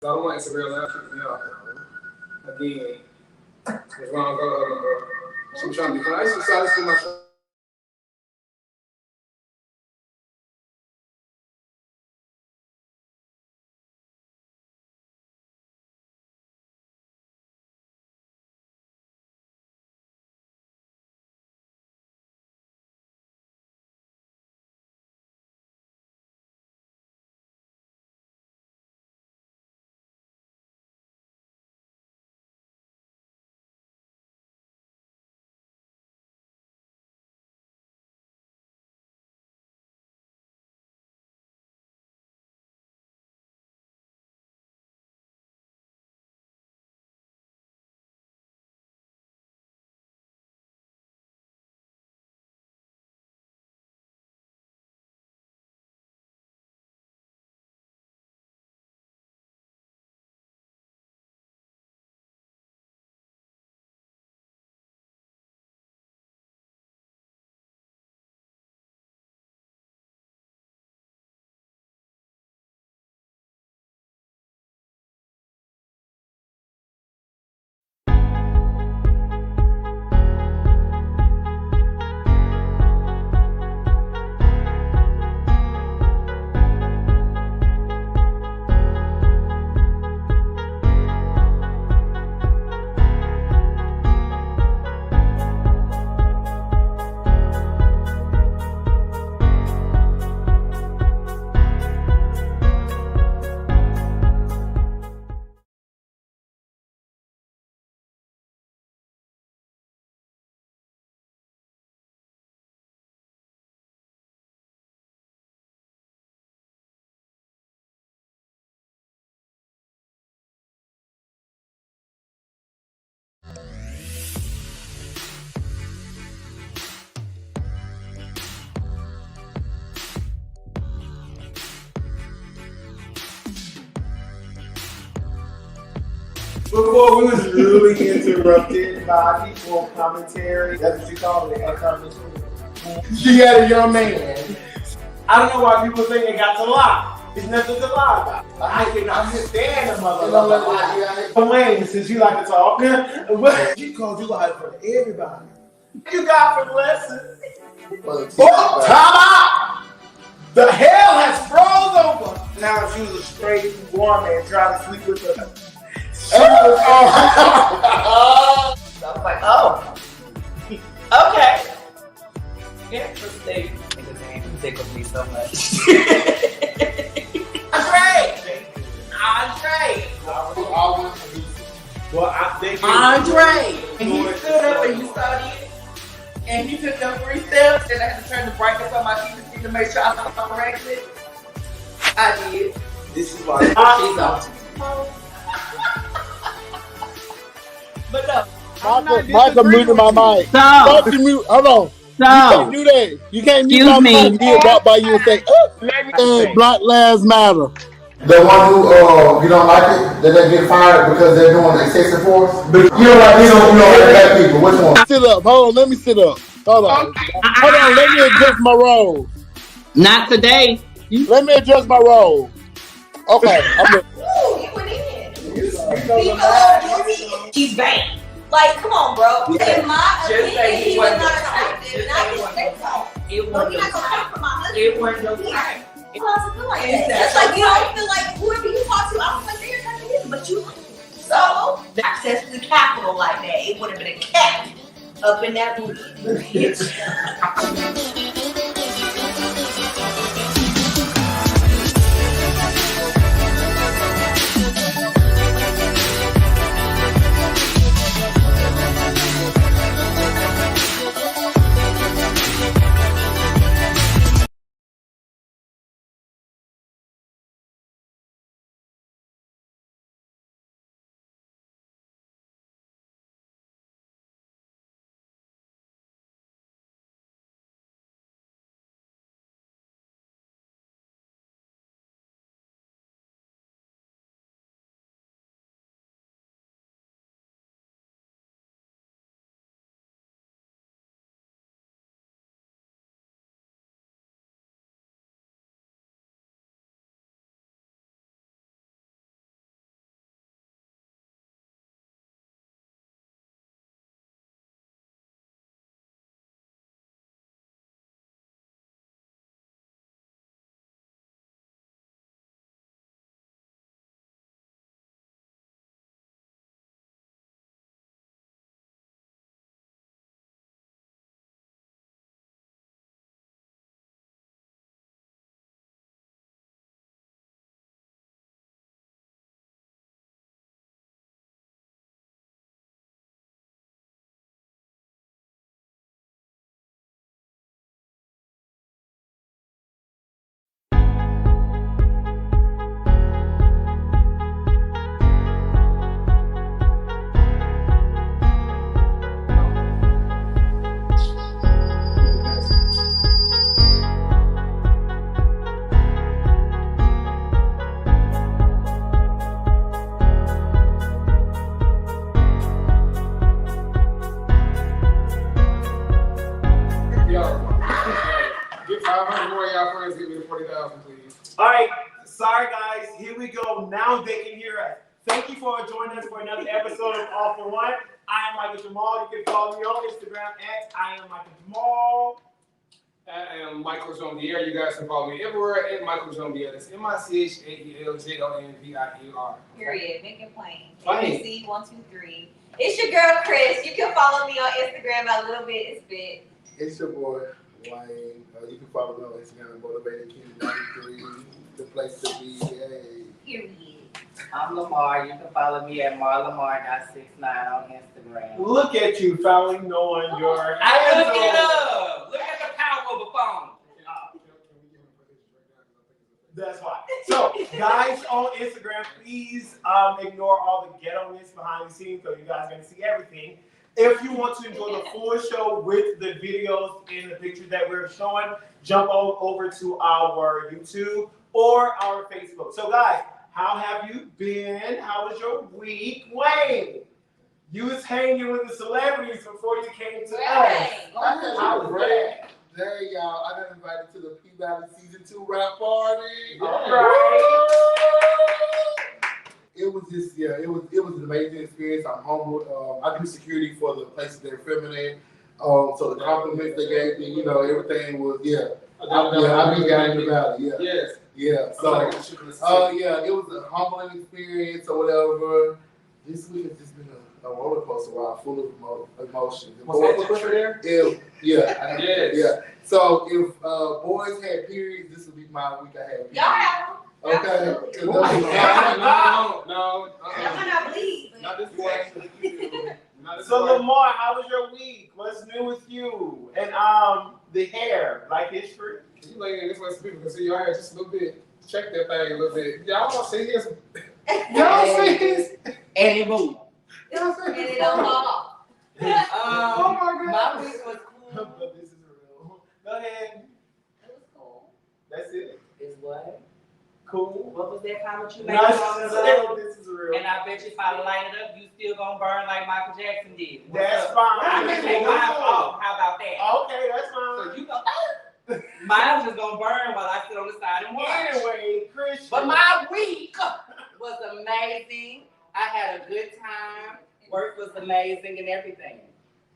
I don't want Instagram now. Again, it's wrong. Go. So I'm trying to be kind. I used to decide to my show. Before we was really interrupted by people commentary. That's what you call it, a commentary. She had a young man. I don't know why people think they got to lie. It's nothing to lie about. I can understand the motherfucker. Wayne, since you like to talk, but she called you out for everybody. You got for the lesson. Oh, time out! The hell has froze over. Now she was a straight woman trying to sleep with her. I was like, oh, okay. Interesting. Nigga name tickled me so much. Andre! And he stood up and he studied. And he took them 3 steps, and I had to turn the brightness on my TV to make sure I was corrected. I did. This is why she's on. But no. Micah muted my mic. Stop. Hold on. Stop. You can't do that. You can't mute my mic. He'll walk by you and say, Black Lives Matter. The one who you don't like it, that they get fired because they're doing excessive force. But you don't like black people. Which one? Sit up. Hold on. Let me sit up. Hold on. Hold on. Let me adjust my role. Not today. Let me adjust my role. Okay. Ooh, you went in. He's banned. Like, come on, bro. In my opinion, he was not attractive. And I can say so. But you're not going to compromise. It wasn't no time. It's like you don't feel like whoever you talk to, I don't feel like they're attracted either, but you like it. So, the access to the Capitol like that, it would have been a cat up in that booty. 40,000, please. All right, sorry guys, here we go. Now they can hear us. Thank you for joining us for another episode of All-for-1. I am Micah-Jamal. You can follow me on Instagram at I am Micah-Jamal. I am Michael Jonvier. You guys can follow me everywhere at Michael Jonvier. That's MICHAELJONVIER. Period. Make it plain. Plain. ABC 123. It's your girl Chris. You can follow me on Instagram at Little Bit It's Bit. It's your boy, Wayne. You can follow me on Instagram, MotivatedKid93. The place to be. Hey. Period. I'm Lamar. You can follow me at marlamar.69 on Instagram. Look at you, finally knowing your I look it up. Look at the power of a phone. That's why. So, guys on Instagram, please ignore all the ghetto-ness behind the scenes, so you guys are going to see everything. If you want to enjoy the full show with the videos and the pictures that we're showing, jump over to our YouTube or our Facebook. So, guys, how have you been? How was your week? Wayne, you was hanging with the celebrities before you came to us. How was that? Hey y'all, I got invited to the P-Valley Season 2 rap party. All right. It was just, it was an amazing experience. I'm humbled. I do security for the places they're filming in. So the compliments they gave me, everything was, I've been down in the valley, Yes. Yeah, so, it was a humbling experience or whatever. This week has just been a roller coaster ride full of emotions. Was that picture there? Yeah. So if boys had periods, this would be my week I had periods. Y'all have them. Okay. No. Y'all cannot bleed. Not this one. So Lamar, how was your week? What's new with you? And the hair, Black History. You lay in this way so people can see your hair just a little bit. Check that thing a little bit. Y'all don't see this. Y'all see this? And it moved. Y'all see And this? it don't fall off. Oh my God. My week was cool. But this is real. Go ahead. It was cool. That's it. Is what? Cool. What was that comment you made? This is real. And I bet you if I light it up, you still gonna burn like Michael Jackson did. That's fine. I can take mine off. How about that? Okay, that's fine. So you go. Mine's just gonna burn while I sit on the side and watch. Anyway, Christian. But my week was amazing. I had a good time. Work was amazing and everything.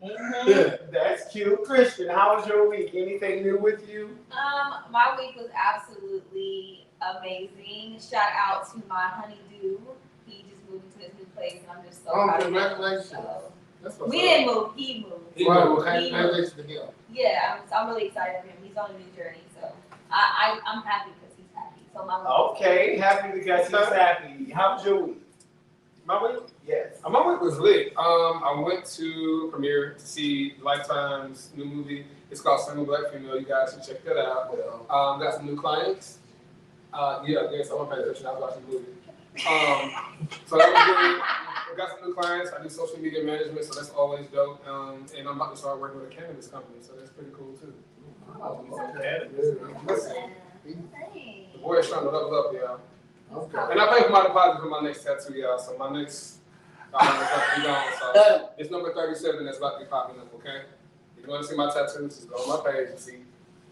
Mm-hmm. That's cute. Christian, how was your week? Anything new with you? My week was absolutely amazing. Shout out to my honeydew. He just moved into his new place, and I'm just so proud of him. Congratulations. So, That's what's we up. didn't move. He moved. Right, well, congratulations to him. Yeah, I'm really excited for him. He's on a new journey, so I'm happy because he's happy. So my week Okay, happy because he's happy. How was your week? My week? Yes. My week was lit. I went to premiere to see Lifetime's new movie. It's called Single Black Female. You guys should check that out. Got some new clients. I want to pay attention. I was watching the movie. So that was good. I got some new clients. I do social media management, so that's always dope. And I'm about to start working with a cannabis company, so that's pretty cool too. Okay. Listen, Hey. the boy is trying to level up, y'all. Okay. And I pay for my deposit for my next tattoo, y'all. So my next, so it's number 37 that's about to be popping up. Okay. If you want to see my tattoos, just go on my page and see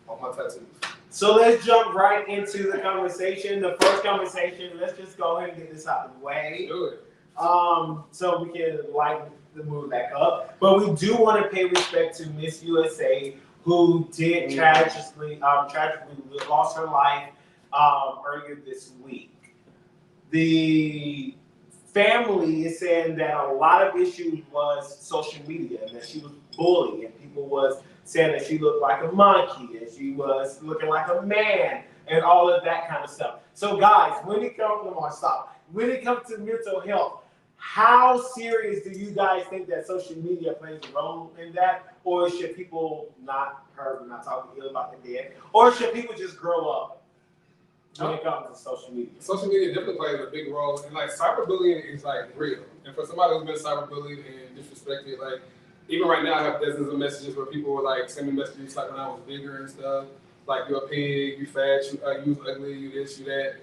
all my tattoos. So let's jump right into the conversation. The first conversation, let's just go ahead and get this out of the way. Do it. So we can lighten the mood back up. But we do want to pay respect to Miss USA, who did tragically lost her life earlier this week. The family is saying that a lot of issues was social media, and that she was bullied, and people was saying that she looked like a monkey, and she was looking like a man, and all of that kind of stuff. So guys, when it comes to mental health, how serious do you guys think that social media plays a role in that? Or should people not talking ill about the dead? Or should people just grow up when it comes to social media? Social media definitely plays a big role, and like cyberbullying is like real. And for somebody who's been cyberbullied and disrespected, like even right now I have dozens of messages where people were like sending messages like when I was bigger and stuff, like you're a pig, you fat, you ugly, you this, you that.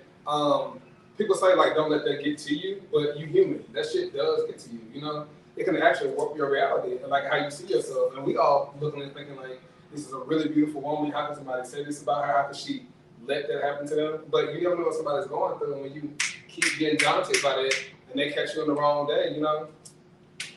People say like don't let that get to you, but you human. That shit does get to you, you know? It can actually warp your reality and like how you see yourself. And we all looking and thinking like, this is a really beautiful woman. How can somebody say this about her? How can she let that happen to them. But you never know what somebody's going through, and when you keep getting daunted by that, and they catch you on the wrong day, you know,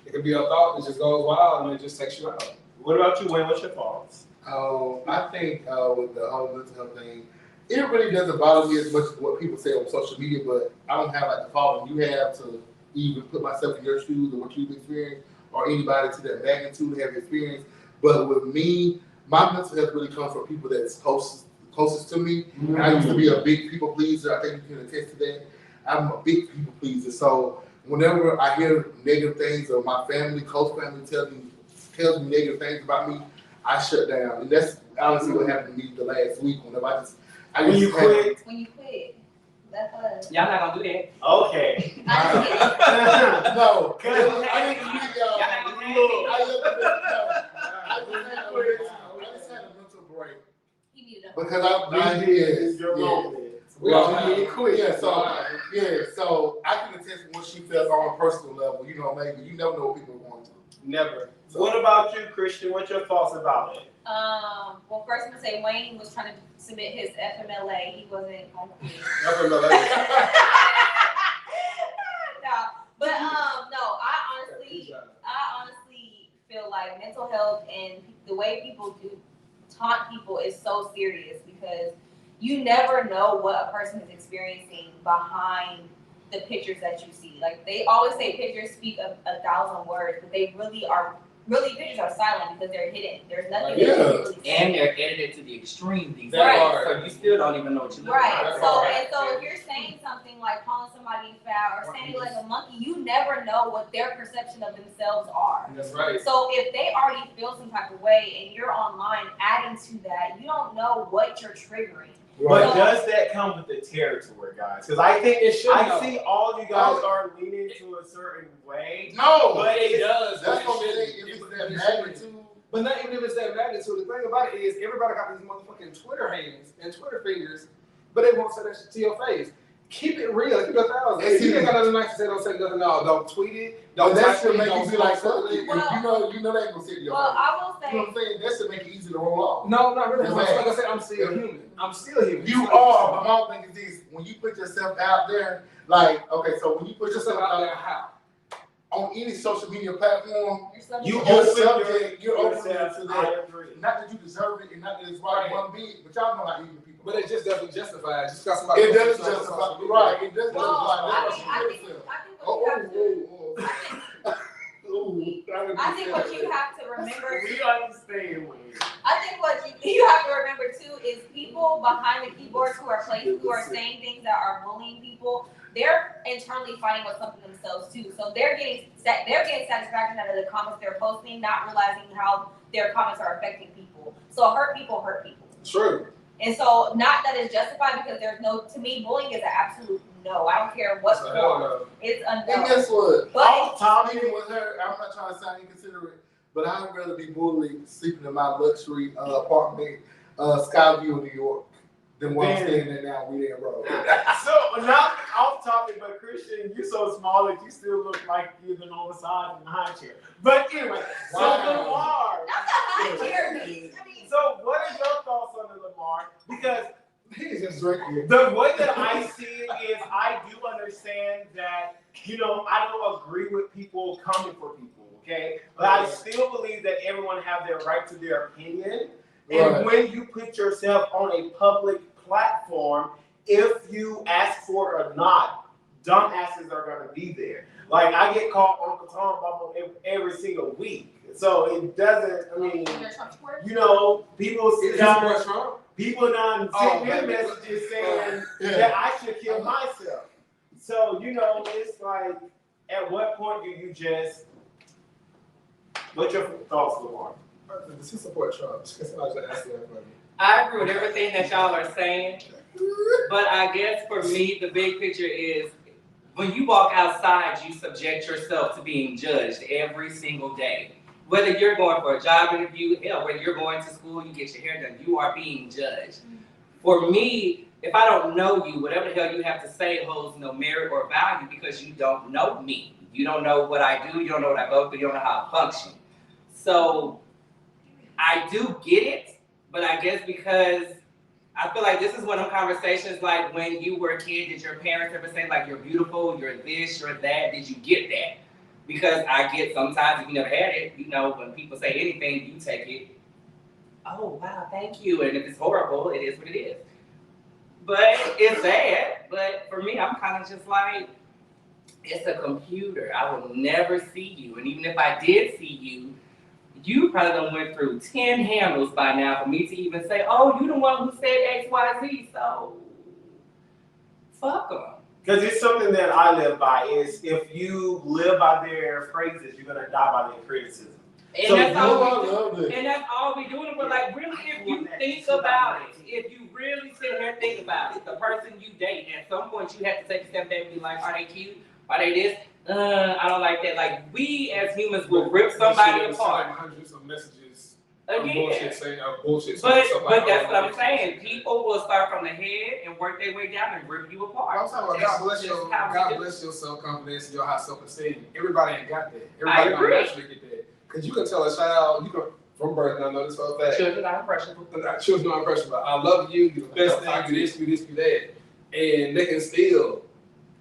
it could be a thought that just goes wild and it just takes you out. What about you, Wayne? What's your thoughts? I think with the whole mental health thing, it really doesn't bother me as much as what people say on social media, but I don't have like the following you have to even put myself in your shoes or what you've experienced or anybody to that magnitude have experienced. But with me, my mental health really comes from people that's closest to me. And I used to be a big people pleaser. I think you can attest to that. I'm a big people pleaser. So whenever I hear negative things or my family, close family tells me negative things about me, I shut down. And that's honestly what happened to me the last week. Whenever I just When you quit. That's us. Y'all not gonna do that. Okay. no, I didn't really, I just had a mental break. Because I did your moment. We all need to quit. So I can attest what she felt on a personal level. You know, maybe you never know what people are going through. Never. So. What about you, Christian? What's your thoughts about it? Well, first I'm gonna say Wayne was trying to submit his FMLA. He wasn't on quit. FMLA. No, but no. I honestly feel like mental health and the way people do taunt people is so serious because you never know what a person is experiencing behind the pictures that you see. Like they always say pictures speak 1,000 words, but they pictures are silent because they're hidden. There's nothing that you can really say. And they're edited to the extreme these days. Right. So you still don't even know what you're looking Right. at. So if you're saying something like calling somebody fat or standing like a monkey, you never know what their perception of themselves are. That's right. So if they already feel some type of way and you're online adding to that, you don't know what you're triggering. But So, does that come with the territory, guys? Because I think I see all of you guys are leaning to a certain way. No, but it does. That's what I'm saying. If it's that magnitude. But not even if it's that magnitude. The thing about it is everybody got these motherfucking Twitter hands and Twitter fingers, but they won't say that shit to your face. Keep it real. Keep it 1,000. If you ain't got nothing nice to say, don't say nothing. No, don't tweet it. Don't that type should it. make Don't you feel like scroll something. it. You know they ain't gonna sit in your well, face. I will say, You know what I'm saying? That should make it easy to roll off. No, not really. Exactly. Like I said, I'm still human. I'm still human. You are, but my whole thing is this: when you put yourself out there, like okay, so when you put yourself out there, how? On any social media platform, you you're open subject, you're open to yourself. that. Not that you deserve it, and not that it's right one bit, but y'all know how human people. But it just doesn't justify it. Just got somebody. It doesn't justify, right? It doesn't I justify. think what you have to remember. We understand. I think what you have to remember too is people behind the keyboards who are saying things that are bullying people. They're internally fighting with something themselves too. So they're getting satisfaction out of the comments they're posting, not realizing how their comments are affecting people. So hurt people. True. And so not that it's justified because there's no, to me, bullying is an absolute no. I don't care what form. It's a no. And guess what? Off topic with her, I'm not trying to sound inconsiderate, but I'd rather be bullied sleeping in my luxury apartment, Skyview, New York, than what I'm staying in now, we didn't roll. So, not off topic, but Christian, you're so small that you still look like you're the on the side in the high chair. But anyway, so Lamar. That's a high chair. So, what are your thoughts on the Lamar? Because He's just drinking. the way that I see it is I do understand that, I don't agree with people coming for people, okay? But I still believe that everyone have their right to their opinion. And when you put yourself on a public platform, if you ask for it or not, dumbasses are going to be there. Like, I get called Uncle Tom Bubble every single week. So it doesn't, people done send me messages saying that I should kill myself. So, it's like, at what point do you just, what's your thoughts, Lamar? Does he support Trump? I agree with everything that y'all are saying, but I guess for me, the big picture is when you walk outside, you subject yourself to being judged every single day. Whether you're going for a job interview, hell, whether you're going to school, you get your hair done, you are being judged. For me, if I don't know you, whatever the hell you have to say holds no merit or value because you don't know me. You don't know what I do, you don't know what I go through, you don't know how I function. So I do get it, but I guess because I feel like this is one of them conversations like when you were a kid, did your parents ever say like you're beautiful, you're this, you're that? Did you get that? Because I get sometimes if you never had it, you know, when people say anything, you take it, oh wow, thank you. And if it's horrible, it is what it is. But it's sad. But for me, I'm kind of just like, it's a computer. I will never see you. And even if I did see you, you probably done went through 10 handles by now for me to even say, oh, you the one who said X, Y, Z, so fuck them. Because it's something that I live by is if you live by their phrases, you're gonna die by their criticism. And So that's all we love do. it. And that's all we doing. But like really, if you think about it, if you really sit here and think about it, the person you date, at some point you have to take a step back and be like, are they cute? Are they this? I don't like that. Like we as humans will rip somebody apart. Hundreds of messages. Again. Bullshit saying bullshit. But Like, that's what I'm saying. People will start from the head and work their way down and rip you apart. I'm talking about God bless your self-confidence and your high self-esteem. Everybody ain't got that. Everybody don't naturally get that. Because you can tell a child, you can from birth, and I know this for a fact. Children are impressionable. Children are impressionable. I love you, you're the best thing, you this, you this, you that. And they can still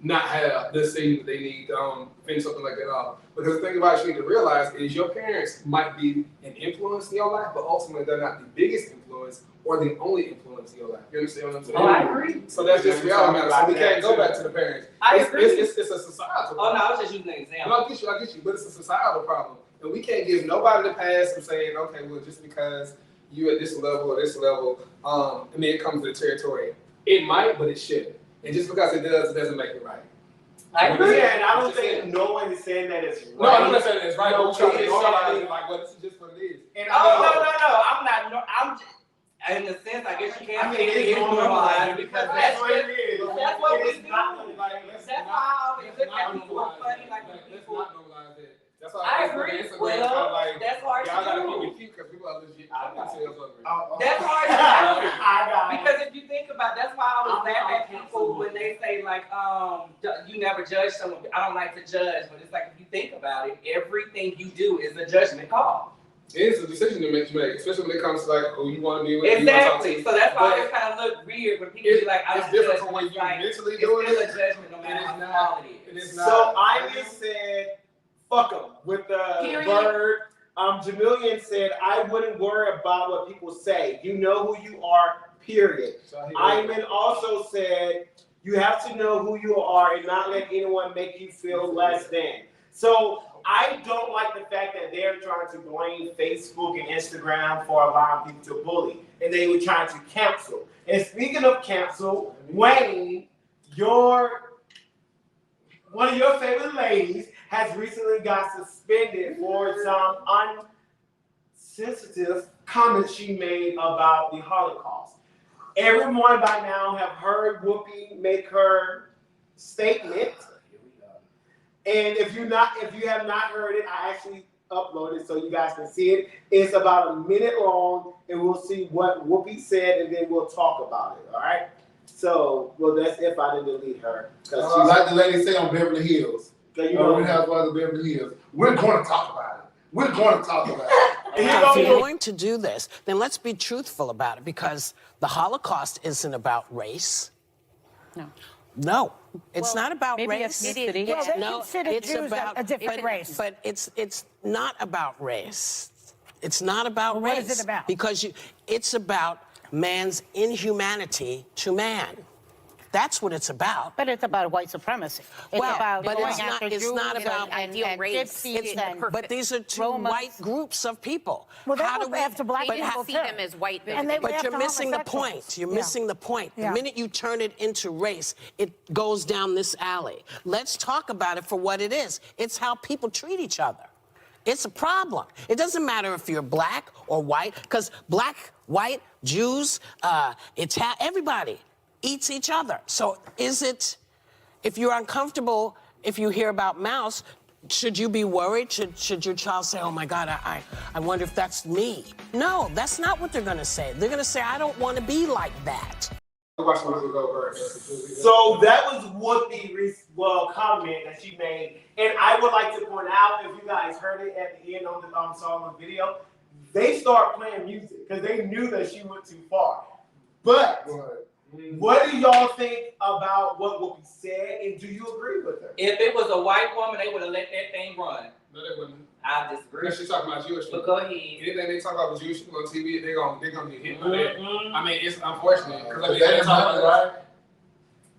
not have the thing that they need to finish something like that off. Because the thing about it you need to realize is your parents might be an influence in your life, but ultimately they're not the biggest influence or the only influence in your life. You understand what I'm saying? Oh, I agree. So that's just reality. So we can't go back to the parents. I agree. It's a societal problem. Oh, no, I was just using an example. No, I get you, but it's a societal problem. And we can't give nobody the pass from saying, okay, well, just because you at this level or this level, I mean, it comes to the territory. It might, but it shouldn't. And just because it doesn't make it right. I agree. Yeah, and I don't think no one is saying that it's right. No, I'm not saying it's right, but we're trying to it's normalize something- it like, well, this is just what it is. And No. I'm not. No, I'm just. In a sense, I guess you can't say it is normalized because that's what it is. That's what we It is do. not That's why I always look at people funny, like when Let's people. not normalize it. That's why I agree. Well, that's hard y'all gotta to keep do. it cute because people are legit. That's That's hard to do. I got it. Because if you think about, that's why I always laugh at people when they say like, you never judge someone. I don't like to judge, but it's like if you think about it, everything you do is a judgment call. It's a decision to make, especially when it comes to like who you want to be with. Exactly. So that's why it kind of look weird when people be like, I it's don't different judge. from when you Like, mentally it's doing still it. a judgment no matter how small it is. So I just said, fuck them with the Period. bird. Jamilian said, I wouldn't worry about what people say. You know who you are, period. Iman also said, you have to know who you are and not let anyone make you feel less than. So I don't like the fact that they're trying to blame Facebook and Instagram for allowing people to bully. And they were trying to cancel. And speaking of cancel, Wayne, one of your favorite ladies has recently got suspended for some unsensitive comments she made about the Holocaust. Everyone by now have heard Whoopi make her statement. And if you have not heard it, I actually uploaded it so you guys can see it. It's about a minute long, and we'll see what Whoopi said, and then we'll talk about it. All right. So, well, that's if I didn't delete her. Like the lady said on Beverly Hills. You know, we have other Beverly Hills. We're going to talk about it. We're going to talk about it. If you're going to do this, then let's be truthful about it, because the Holocaust isn't about race. No, it's not about race. Ethnicity. It's, Well, they no, consider it's Jews about a different race. But it's not about race. It's not about race. What is it about? Because it's about man's inhumanity to man. That's what it's about. But it's about white supremacy. It's Well, about but going it's not- after it's Jews not about and ideal race. gypsies and But these are two Romas. white groups of people. Well, they How do go we after black They people didn't see too. them as white. And they But went you're after missing the homosexuals. point. You're Yeah. missing the point. Yeah. The minute you turn it into race, it goes down this alley. Let's talk about it for what it is. It's how people treat each other. It's a problem. It doesn't matter if you're black or white, because black, white, Jews, everybody eats each other. So if you're uncomfortable, if you hear about mouse, should you be worried? Should your child say, oh my God, I wonder if that's me? No, that's not what they're gonna say. They're gonna say, I don't wanna be like that. So that was Whoopi's comment that she made, and I would like to point out, if you guys heard it at the end on the song video, they start playing music because they knew that she went too far. But what do y'all think about what Whoopi said, and do you agree with her? If it was a white woman, they would have let that thing run. No, they wouldn't. I disagree. Because she's talking about Jewish people. But go ahead. Anything they talk about with Jewish people on TV, they're gonna get hit by that. I mean, it's unfortunate because Is that not right?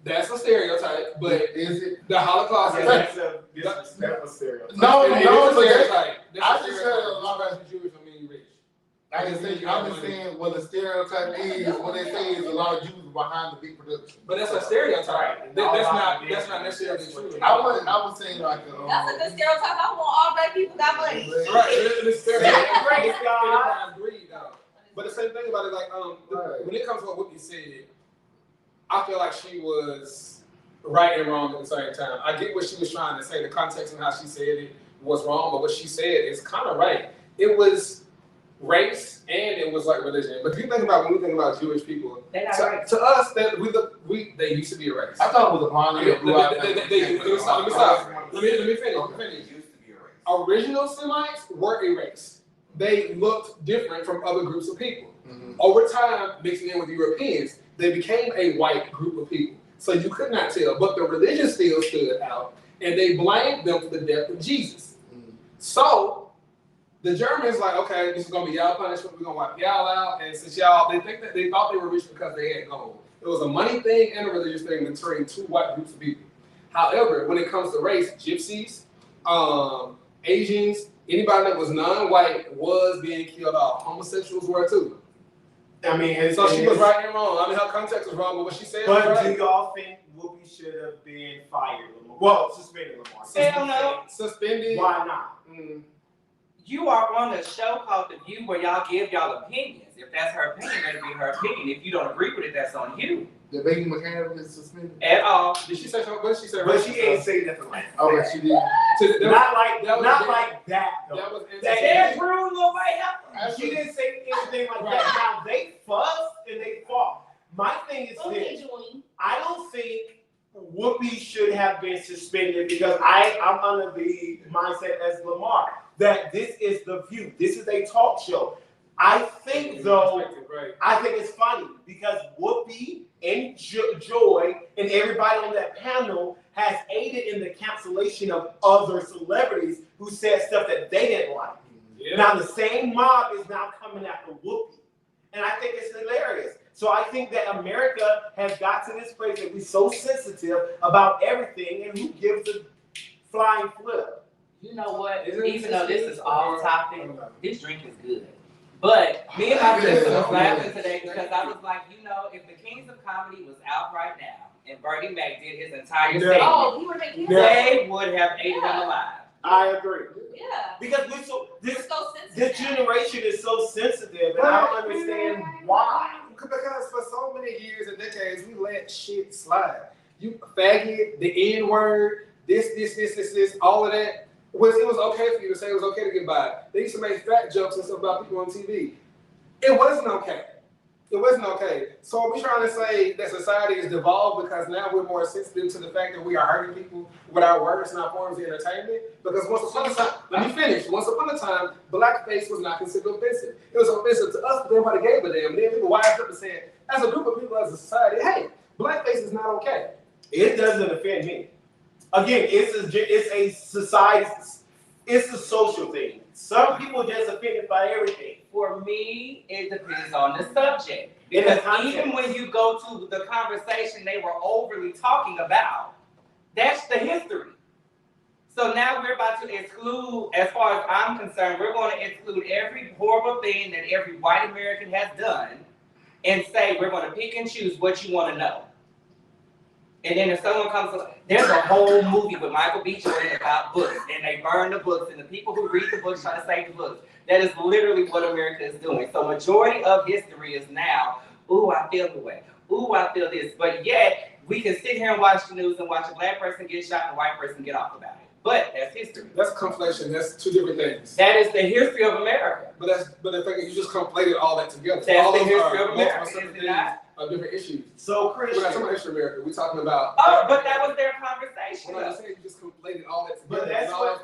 That's a stereotype, but Is it? the Holocaust is That's a disrespectful stereotype. No, it is no, a but stereotype. That's I a just stereotype. said a lot of Jewish don't mean rich. I'm just saying what the stereotype is, what they say is a lot of Jews behind the big production. But that's a stereotype. That's not necessarily true. I was saying like That's a good stereotype. I want all black people got money. Right. It's stereotype. Praise God. Enterprise greed, though. But the same thing about it, like when it comes to what Whoopi said, I feel like she was right and wrong at the same time. I get what she was trying to say. The context and how she said it was wrong, but what she said is kind of right. It was race and it was like religion. But if you think about when we think about Jewish people, to us, that they used to be a race. I thought it was a blind. Let me stop. Let me finish. Original Semites were a race. They looked different from other groups of people. Over time, mixing in with Europeans, they became a white group of people. So you could not tell, but the religion still stood out, and they blamed them for the death of Jesus. So the Germans like, okay, this is gonna be y'all punishment. We're gonna wipe y'all out, and since y'all, they thought they were rich because they had gold. It was a money thing and a religious thing between two white groups of people. However, when it comes to race, gypsies, Asians, anybody that was non-white was being killed off. Homosexuals were too. I mean, so she was right and wrong. I mean, her context was wrong, but what she said was But right. do y'all think Whoopi should have been fired? Well, suspended Lamar. Hell no. Suspended. Why not? You are on a show called The View where y'all give y'all opinions. If that's her opinion, let it be her opinion. If you don't agree with it, that's on you. The Becky McCann is suspended? At all. Did she say something? What did she say? But she ain't say nothing like that. Oh, she did. Not like that though. That was That's rude, little white. She didn't say anything like that. Now they fussed and they fought. My thing is this. I don't think Whoopi should have been suspended because I'm under the mindset as Lamar that this is The View. This is a talk show. I think though, I think it's funny because Whoopi and Joy and everybody on that panel has aided in the cancellation of other celebrities who said stuff that they didn't like. Yeah. Now the same mob is now coming after Whoopi. And I think it's hilarious. So I think that America has got to this place that we're so sensitive about everything and who gives a flying flip. You know what? Even though this is off topic, this drink is good. But me and my sister was laughing today because I was like, you know, if the Kings of Comedy was out right now and Bernie Mac did his entire statement, they would have ate him alive. I agree. Yeah. Because this generation is so sensitive, and I don't understand why. Because for so many years and decades, we let shit slide. You faggot, the N-word, this, all of that. It was okay for you to say it was okay to get by. They used to make fat jokes and stuff about people on TV. It wasn't okay. It wasn't okay. So are we trying to say that society is devolved because now we're more sensitive to the fact that we are hurting people with our words and our forms of entertainment? Because once upon a time, let me finish. Once upon a time, blackface was not considered offensive. It was offensive to us, but everybody gave a damn. Then people wised up and said, as a group of people, as a society, hey, blackface is not okay. It doesn't offend me. Again, it's a society, it's a social thing. Some people just offended by everything. For me, it depends on the subject. Because even when you go to the conversation they were overly talking about, that's the history. So now we're about to exclude, as far as I'm concerned, we're going to exclude every horrible thing that every white American has done and say we're going to pick and choose what you want to know. And then if someone comes to, there's a whole movie with Michael B. Jordan about books, and they burn the books, and the people who read the books try to save the books. That is literally what America is doing. So majority of history is now, ooh, I feel the way. Ooh, I feel this. But yet, we can sit here and watch the news and watch a black person get shot and a white person get off about it. But that's history. That's conflation. That's two different things. That is the history of America. But the thing is, you just conflated all that together. That's all the those history are of America, multiple is it things not? Of different issues. So, Christian. We're not talking about history of America. We're talking about. Oh, but that was their conversation. Well, I said you just conflated all that together. But that's what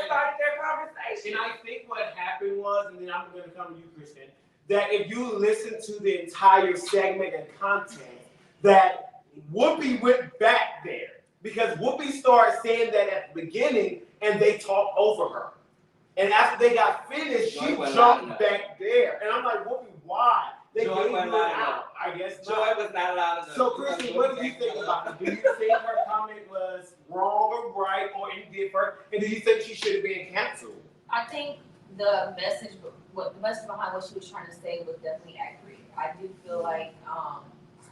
started their conversation. And I think what happened was, and then I'm going to come to you, Christian. that if you listen to the entire segment and content, that Whoopi went back there. Because Whoopi started saying that at the beginning and they talked over her. And after they got finished, she jumped back there. And I'm like, Whoopi, why? They gave you an out. I guess not. Joy was not allowed enough. So, Christy, what do you think about it? Do you think her comment was wrong or right or indifferent? And do you think she should have been canceled? I think the message behind what she was trying to say was definitely accurate. I do feel like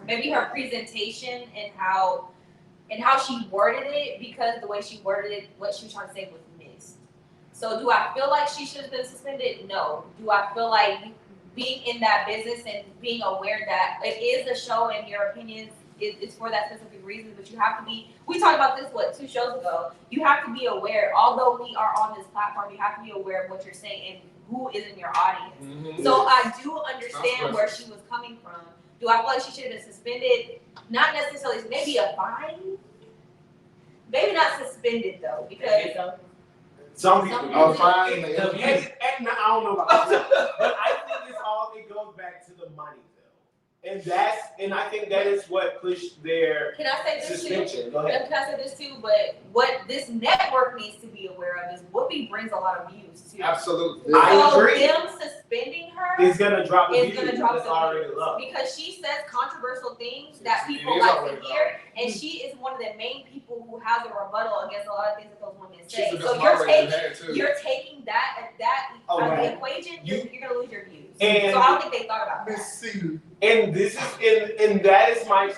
maybe her presentation and how she worded it, because the way she worded it, what she was trying to say was missed. So do I feel like she should have been suspended? No. Do I feel like being in that business and being aware that it is a show and your opinions is for that specific reason, but you have to be, we talked about this, 2 shows ago, you have to be aware, although we are on this platform, you have to be aware of what you're saying and who is in your audience. Mm-hmm. So I do understand where she was coming from. Do I feel like she should have been suspended? Not necessarily, maybe a fine? Maybe not suspended though, because some people are fine. And I don't know about that, but I think it goes back to the money though, and I think that is what pushed their suspension. Go ahead. Can I say this too? But what this network needs to be aware of is Whoopi brings a lot of views too. Absolutely, I agree. Them suspending her is gonna drop the views. Because she says controversial things that people like to hear, and she is one of the main people who has a rebuttal against a lot of things that those women say. So you're taking that out of the equation, you're gonna lose your views. So I don't think they thought about that. And this is and that is my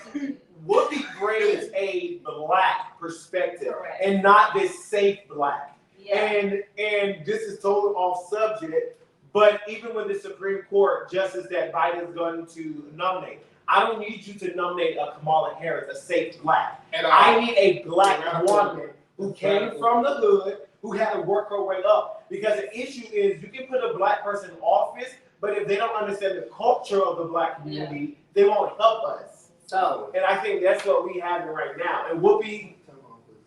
Whoopi brings a black perspective. Correct. And not this safe black. Yeah. And this is totally off subject, but even with the Supreme Court justice that Biden's going to nominate, I don't need you to nominate a Kamala Harris, a safe black. And I need a black woman who came from the hood, who had to work her way up. Because the issue is you can put a black person in office, but if they don't understand the culture of the black community, they won't help us. So, and I think that's what we have right now. And Whoopi,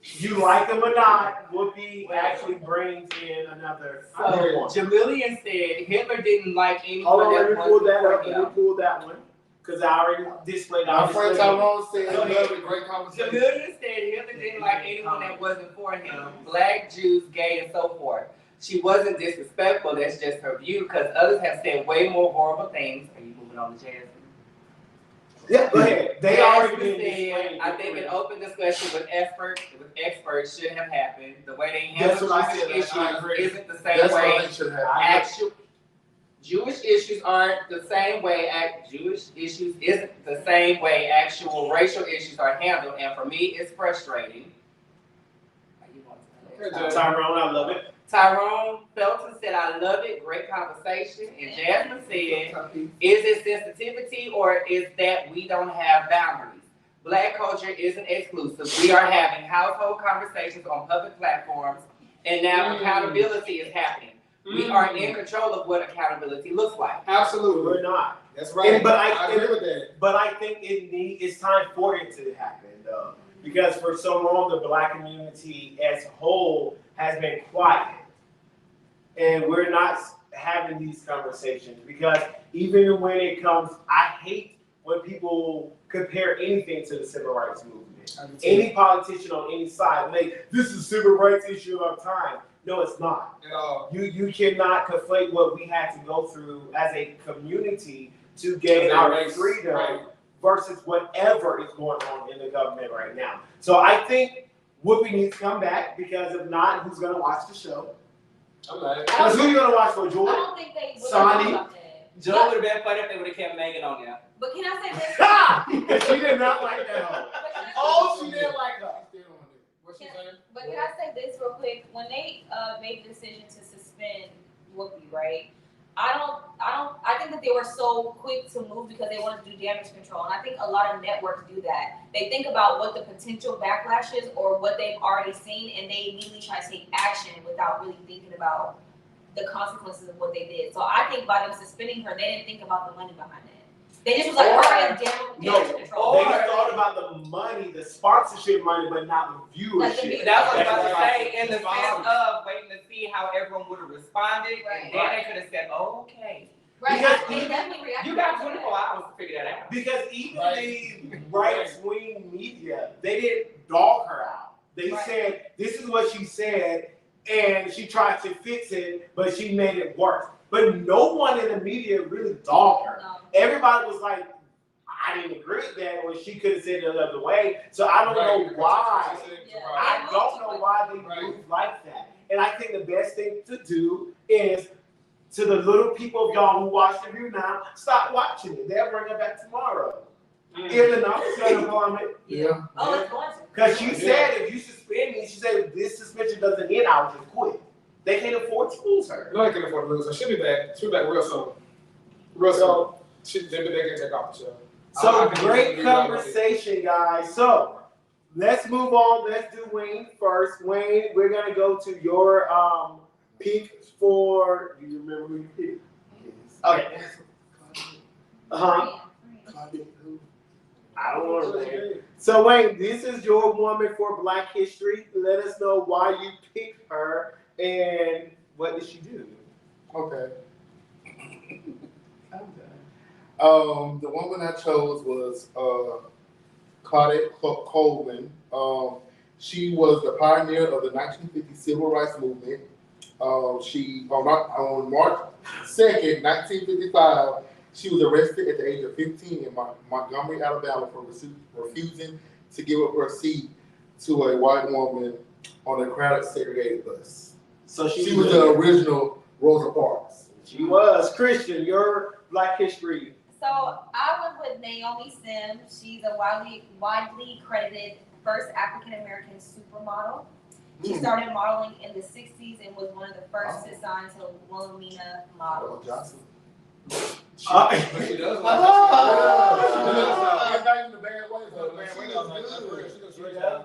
you like him or not, Whoopi actually brings in another. Jamilian said Hitler didn't like anyone. Hold on, let me pull that up. Let me pull that one. Because I already displayed our friend Tyrone said another great conversation. Jamilian said Hitler didn't like anyone that wasn't for him. Black, Jews, gay, and so forth. She wasn't disrespectful, that's just her view, because others have said way more horrible things. Are you moving on to Jasmine? Yeah, go ahead. They already said, I think an open discussion with experts should have happened. The way they handle Jewish issues isn't the same way. Jewish issues aren't the same way. Jewish issues isn't the same way actual racial issues are handled, and for me, it's frustrating. Tyrone, I love it. Tyrone Felton said, I love it, great conversation. And Jasmine said, is it sensitivity or is that we don't have boundaries? Black culture isn't exclusive. We are having household conversations on public platforms, and now accountability is happening. We are in control of what accountability looks like. Absolutely, we're not. That's right. But I agree with that. But I think it's time for it to happen, though. Because for so long, the black community as a whole has been quiet. And we're not having these conversations because even when it comes, I hate when people compare anything to the civil rights movement. Any politician on any side, this is a civil rights issue of our time. No, it's not. At all. You cannot conflate what we had to go through as a community to gain our freedom versus whatever is going on in the government right now. So I think Whoopi needs to come back because if not, who's going to watch the show? Because who are you going to watch for, Jordan? I don't think they would Sonny? Joe would have been funny if they would have kept Megan on there. But can I say this? She did not like that. Oh, she didn't like her. But can I say this real quick? When they made the decision to suspend Whoopi, right? I think that they were so quick to move because they wanted to do damage control. And I think a lot of networks do that. They think about what the potential backlash is or what they've already seen, and they immediately try to take action without really thinking about the consequences of what they did. So I think by them suspending her, they didn't think about the money behind it. They just was like, hurry up, damage control. They thought about the money, the sponsorship money, but not the viewership. That's what I was about to say, in the sense of waiting to see how everyone would have responded, and then they could have said, oh, okay. Right. they definitely reacted. You got 24 hours to figure that out. Because even the right-wing media, they didn't dog her out. They said, this is what she said, and she tried to fix it, but she made it worse. But no one in the media really dogged her. No. Everybody was like, I didn't agree with that, or she could have said it another way. So I don't know why. I don't know why they move like that. And I think the best thing to do is, to the little people of y'all who watch the review now, stop watching it. They'll bring it back tomorrow. If the numbers unemployment. Yeah. Oh, it's going to. Because she said, if you suspend me, she said, if this suspension doesn't end, I'll just quit. They can't afford to lose her. No, they can't afford to lose her. She'll be back. She'll be back real soon. Real soon. They can take off the show. So great conversation, guys. So let's move on. Let's do Wayne first. Wayne, we're gonna go to your pick for. Do you remember who you picked? Okay. I don't want to. So Wayne, this is your woman for Black History. Let us know why you picked her and what did she do? Okay. The woman I chose was Claudette Colvin. She was the pioneer of the 1950 Civil Rights Movement. She on March 2nd, 1955, she was arrested at the age of 15 in Montgomery, Alabama, for refusing to give up her seat to a white woman on a crowded segregated bus. So she was the original Rosa Parks. She was. Christian, your Black History. So I went with Naomi Sims. She's a widely credited first African American supermodel. She started modeling in the 60s and was one of the first to sign to Wilhelmina Models. She does. She does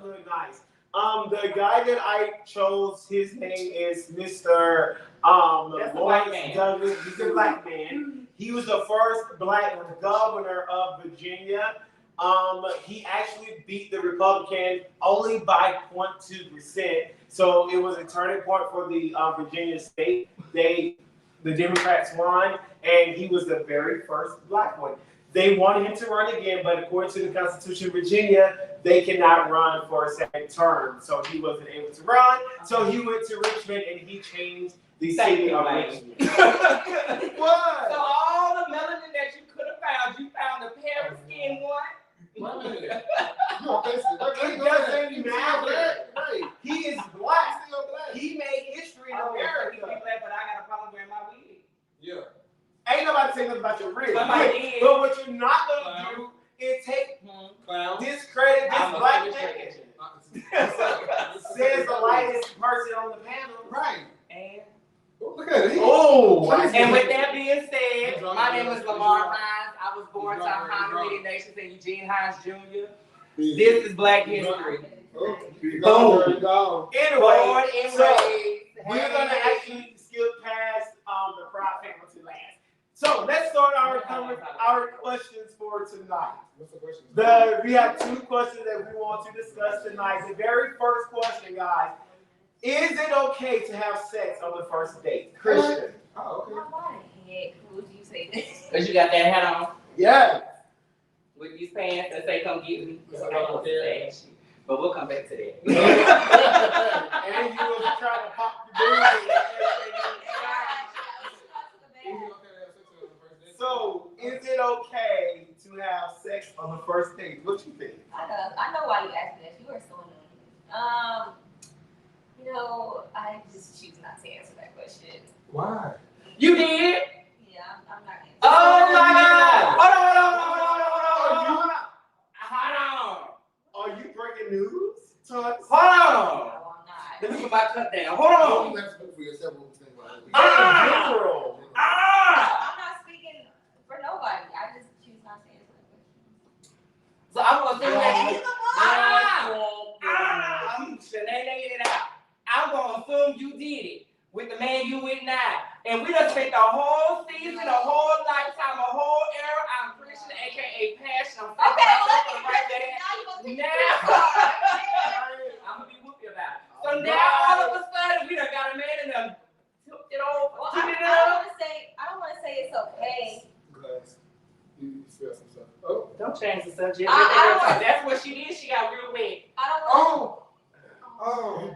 look nice. The guy that I chose, his name is Mr. Lawrence Douglas. He's a black man. He was the first black governor of Virginia. He actually beat the Republican only by 0.2%. So it was a turning point for the Virginia state. The Democrats won, and he was the very first black one. They wanted him to run again, but according to the Constitution of Virginia, they cannot run for a second term. So he wasn't able to run. So he went to Richmond and he changed the city of Richmond. What? So all the melanin that you could have found, you found the pale skin one? It doesn't matter. He is black. He made history in America. But I got a problem wearing my wig. Yeah. Ain't nobody saying nothing about your wig. But what you're not gonna do is discredit this black man. Says the lightest person on the panel. Right. And look at it. And with that being said, my name is Lamar Hines. I was born to Honolulu Nations and Eugene Hines Jr. This is Black History. Boom. Anyway, so we're gonna actually skip past the Proud Family to last. So let's start our questions for tonight. What's the question? We have two questions that we want to discuss tonight. The very first question, guys, is it okay to have sex on the first date? Christian. Oh, okay. Why the heck would you say that? Because you got that hat on Yeah. with these pants that say come get me. But we'll come back to that. And you was trying to pop the booty. So, is it okay to have sex on the first date? What you think? I know why you asked that. You are so annoying. I just choose not to answer that question. Why? You did? Yeah, I'm not answering. Oh my God! Hold on. Are you breaking news to us? Hold on. No, I'm not. Let me put my cup down. Hold on. You have to speak for yourself. General. I'm not speaking for nobody. I just choose not to answer that question. So I'm gonna assume that Hey, I'm shenanigans it out. I'm gonna assume you did it with the man you with now. And we done spent the whole season, a whole lifetime, a whole era. I'm Christian, aka Passion. I'm okay, well, let me right there. now you gonna take Now I'm gonna be whoopy about it. So now all of a sudden we done got a man and done tipped it over. Well, tipped it I up. don't want to say it's it's okay. Glass. You smell some stuff. Oh. Don't change the subject. I That's what she did. She got real wet. I don't want Oh.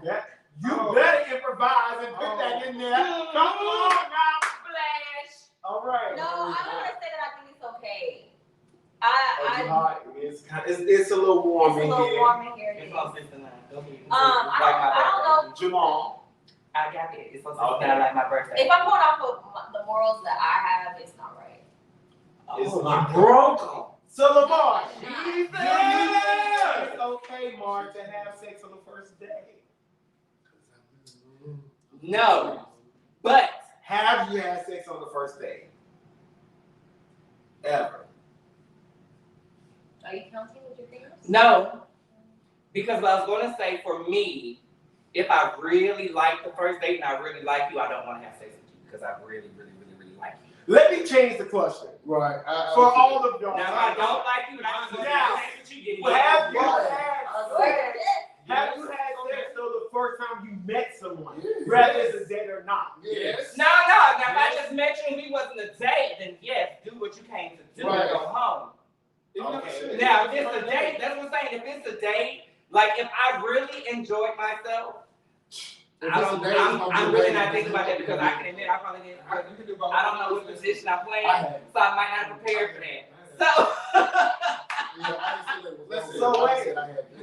You better improvise and put that in there. Come on now. Splash. All right. No, I don't want to say that I think it's okay. It's a little warm It's a in little here. warm in here. It's on 69. I don't know. Jamal. I got it. It's on 69 like my birthday. If I'm going off of the morals that I have, it's not right. It's not broke. So Lamar, it's okay, Mark, to have sex on the first date. No, but Have you had sex on the first date? Ever? Are you counting with your fingers? no, because what I was going to say for me, if I really like the first date and I really like you, I don't want to have sex with you because I really, really, really, really like you. Let me change the question. Right. For all of y'all. Now, if I don't like you and I just want to have sex with you, Well, have you had Right. sex? Have you had sex though the first time you met someone, whether it's a date or not? Yes. No. Now, if I just met you and we wasn't a date, then yes, do what you came to do and go home. Okay. Now, if it's a date, that's what I'm saying. If it's a date, like if I really enjoyed myself, I'm really not thinking about that because I can admit I probably didn't. I don't know what position I played, so I might not prepare for that. So wait,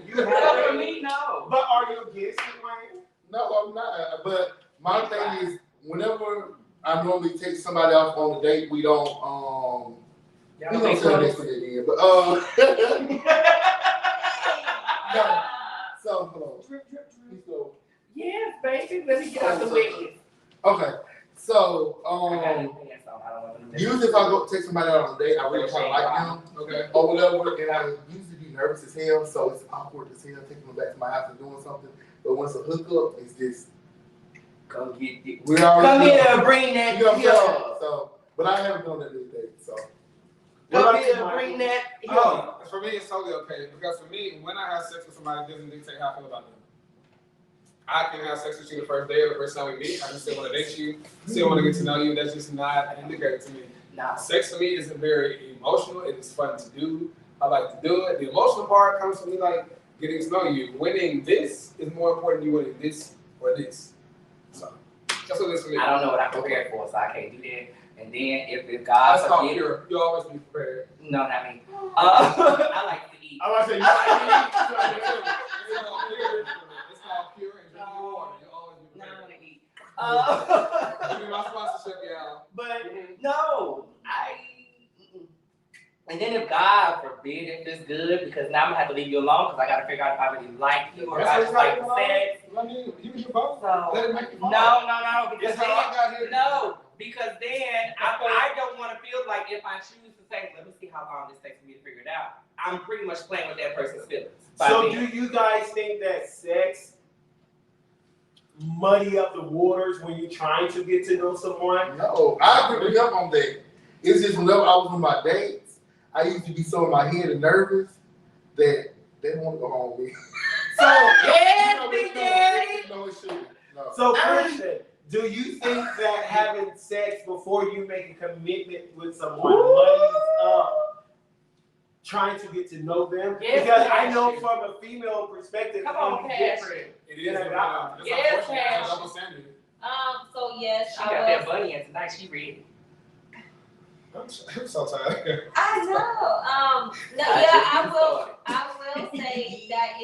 you So have for me, no. But are you against it, Wayne? No, I'm not. But my thing is, whenever I normally take somebody off on a date, we don't we don't say this to the end, but no. So hold on. So Yes, baby. Let me get out the way. okay. So I got new pants on. I don't want them to- usually if I go take somebody out on a date, I really kind of like them, Okay. or whatever, and I usually be nervous as hell, so it's awkward as hell taking them back to my house and doing something. But once a hookup, it's just Come get it. we already Come know. here, bring that You know what I'm here. saying? So, but I haven't done that this date, so. Come here, bring that here. Oh, for me, it's totally okay. Because for me, when I have sex with somebody, it doesn't dictate how I feel about them. I can have sex with you the first day or the first time we meet. I can still want to date you, still want to get to know you. That's just not indicated to me. No. Sex for me isn't very emotional. It is fun to do. I like to do it. The emotional part comes from me like getting to know you. Winning this is more important than you winning this or this. So that's what it is for me. I don't know what I'm prepared for, so I can't do that. And then if God That's called forbid, pure. You always be prepared. no, not me. I like to eat. I was saying you like to eat. It's called pure and drinking water. You always be No, I prepared. want to eat. Give me my sponsorship, y'all. But no, and then if God forbid if it's good, because now I'm gonna have to leave you alone because I gotta figure out if I really like you or if I just like sex. I mean, use your phone. So Let it make you no, because That's how I got here. because then I don't want to feel like if I choose to say, let me see how long this takes me to figure it out. I'm pretty much playing with that person's feelings. So do you guys think that sex muddy up the waters when you're trying to get to know someone? No, I agree with him on that. It's just whenever I was on my dates, I used to be so in my head and nervous that they don't want to go home with me. So yes, Big Daddy. No, it shouldn't. No. So Christian, do you think that having sex before you make a commitment with someone muddies up trying to get to know them? Yes, because I know Passion. from a female perspective, Come it's on, gonna be Passion. different. It is. Yeah, That's yes, unfortunate. That's Passion. double standard. So yes, She got that bunny in tonight. She ready. I'm so tired. I know. No, yeah, I will say that I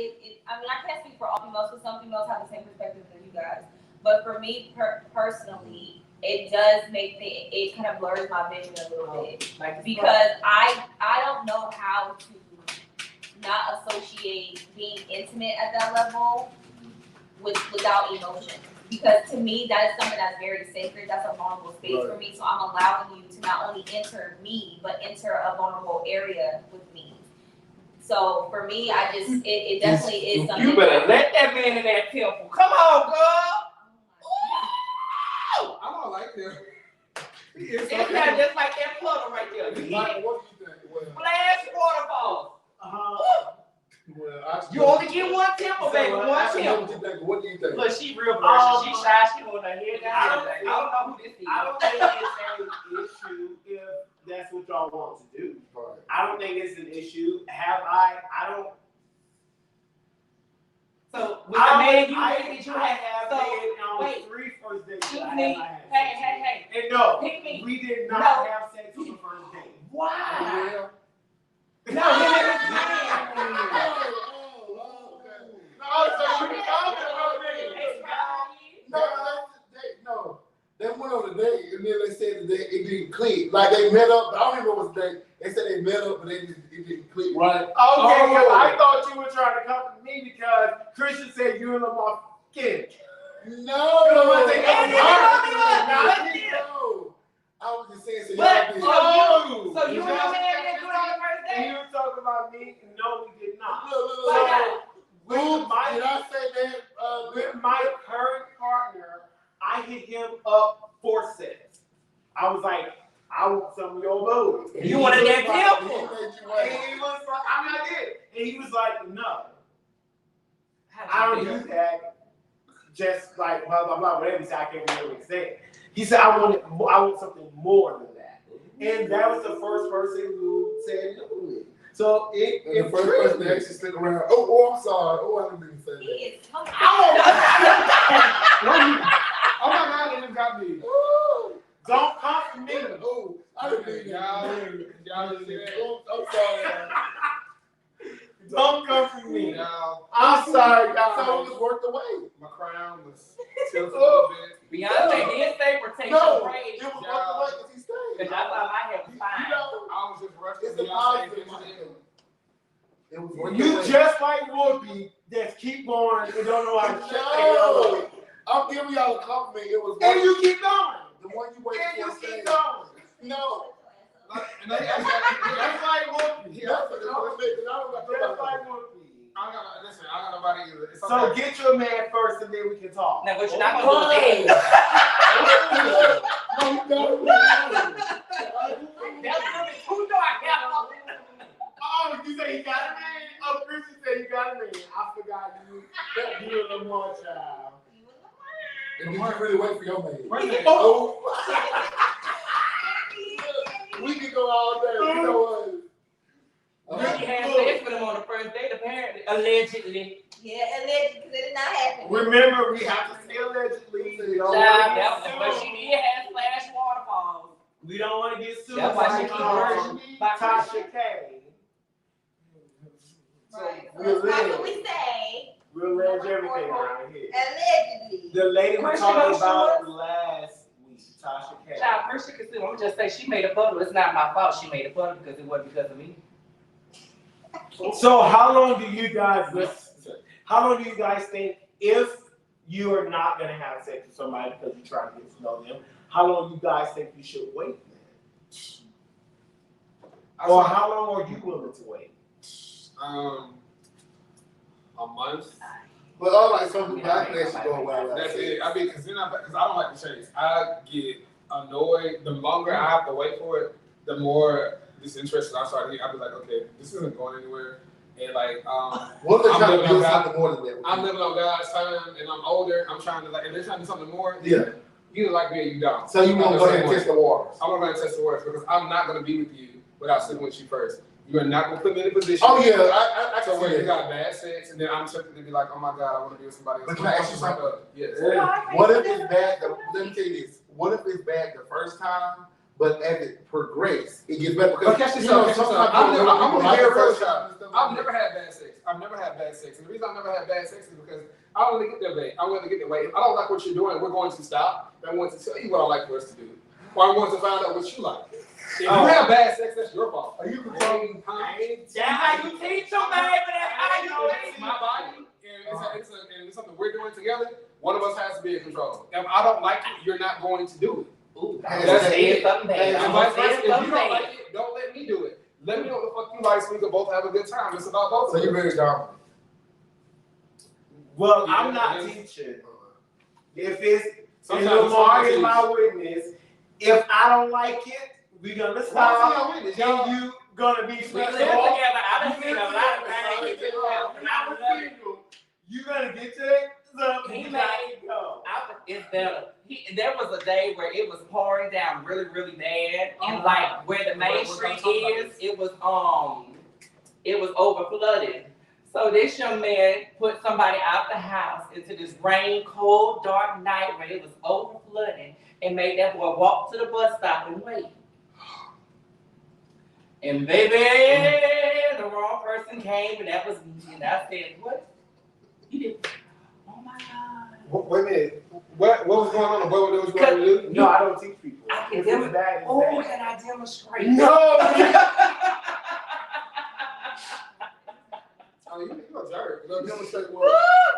mean, I can't speak for all females, because some females have the same perspective as you guys. But for me personally, it does make it kind of blurs my vision a little bit, because I don't know how to not associate being intimate at that level without emotion. Because to me, that is something that's very sacred. That's a vulnerable space for me. So I'm allowing you to not only enter me, but enter a vulnerable area with me. So for me, I just it definitely is something. You better let that man in that temple. Come on, girl. I don't like them. It's not just like that puddle right there. You Like, hit what do you think? Well, flash waterfall. well, You only get one temple, baby. One I know temple. what you think. What do you think? Look, she real precious. She shy. She hold her head down. I don't I don't know who this is. I don't think it's an issue y'all want to do. I don't think it's an issue. I don't. So with the man you I dated, you have had been on wait. 3 first dates. Pick that I me. have had Hey. sex. And no, Pick me. we did not No. have sex on the first date. Why? No, No, okay. No, they went on a date and then they said that it didn't click. Like they met up. I don't even know what the date. They said they met up, but it didn't click right. Okay, I thought you were trying to come to me because Christian said you and Lamar skin. No. I was just saying, so y'all did. So you and your man didn't do it on the first And date? you were talking about me? No, we did not. Look. With my, Did I say that? with my current partner, I hit him up 4 sets. I was like, I want some of your booty. You wanted that And pimple? he was like, I'm not it. And he was like, no, I don't do that. Just like blah blah blah. Whatever he said, I can't remember what he said. He said, I want something more than that. And that was the first person who said no to me. So And the first person that actually stick around. Oh, I'm sorry. Oh, I didn't say He that. is talking. Oh my God, it just got me. don't come for me. Oh, I didn't mean Y'all that. just see that? Oh, I'm sorry. Don't come for me. Y'all, I'm sorry, guys. So it was worth the wait. my crown was tilted a little bit. Beyonce did say protect your No, praise. it was worth the wait because he stayed. Because I thought my hair was You fine. know, I was just rushing it's the Beyonce positive. attention. It was worth the You wait. just like Whoopi, just keep going and don't know how to shut the hell No, up. I'm giving y'all a compliment. It was And worth you keep going. the one you waited And you for. keep stayed. going. No, And they Just like Whoopi. that's a compliment. 'Cause I don't got Just nobody. like Whoopi. I got nobody either. It's So okay. get your man first and then we can talk. Now, what you're not going to do Hey. is No, you got it. that's going to be too dark. Oh, you say you got a man? Oh, Christian said you got a man. I forgot you. You a Lamar child. And did you really wait for your man? Wait a minute. Oh. We can go all day. You know what? Ricky had sex with him on the first date, apparently, allegedly. Yeah, allegedly, because it did not happen. Remember, we have to say allegedly. We don't Child, want that to was but get she sued. did have splash waterfalls. We don't want to get sued That's why she keep hers by Tasha K. Right. We'll How can live. we say We'll ledge everything around here. allegedly? The lady we Christian talked knows about last week, Tasha K. Child, first she could sue. I'm just say she made a puddle. It's not my fault she made a puddle because it wasn't because of me. So how long do you guys think if you are not gonna have sex with somebody because you're trying to get to know them, how long you guys think you should wait then? Or how long are you willing to wait? A month. But all like some people, I think that should go away. That's it. I mean, because I don't like to chase. I get annoyed. The longer I have to wait for it, the more disinterested I start getting. I'll be like, okay, this isn't going anywhere. And like, What if they're I'm trying to living do on God. something more than that? I'm living on God's time, and I'm older. I'm trying to like, if they're trying to do something more, Yeah. you either like me or you don't. So you want to go ahead and Same test the waters? I want to go and test the waters because I'm not going to be with you without sleeping with you first. You are not going to put me in a position. Oh yeah, I So can where see you that. got bad sex, and then I'm tempted to be like, oh my God, I want to be with somebody else. But can I ask you something? Yes. What if it's bad? Let me tell you this. What if it's bad the first time, but as it progresses, it gets better? But catch yourself, sometimes I'm people gonna like be the real first with time y'all. and stuff I've like never had bad sex. I've never had bad sex. And the reason I've never had bad sex is because I don't want to get there late. I want to get there late. If I don't like what you're doing, we're going to stop. I'm going to tell you what I like for us to do. Or I'm going to find out what you like. If you have bad sex, that's your fault. Are you controlling? That's how you teach them, baby. That's how you It's teach my body, and it's something we're doing together. One of us has to be in control. If I don't like it, you're not going to do it. Ooh, That's that's it. something bad. And I'm vice gonna versa, say if you something don't bad. like it, don't let me do it. Let me know what the fuck you like so we can both have a good time. It's about both So of you're us. very dominant. Well, Yeah, I'm not it is. teaching. If it's Sometimes Lamar it's is my witness, if I don't like it, we're gonna stop. And you gonna be We live flexible. together. I done seen a lot of things. When I was single, you gonna get to that He made it's better. There was a day where it was pouring down really, really bad, and like where the main street is, it was over flooded. So this young man put somebody out the house into this rain, cold, dark night where it was over flooding, and made that boy walk to the bus stop and wait. And baby, the wrong person came, and that was me. And I said, "What? You did? Oh my God!" Wait a minute. What was going on? What was going on? No, I don't teach people. I can demonstrate. Oh, can I demonstrate? No. Oh, you a jerk. You demonstrate what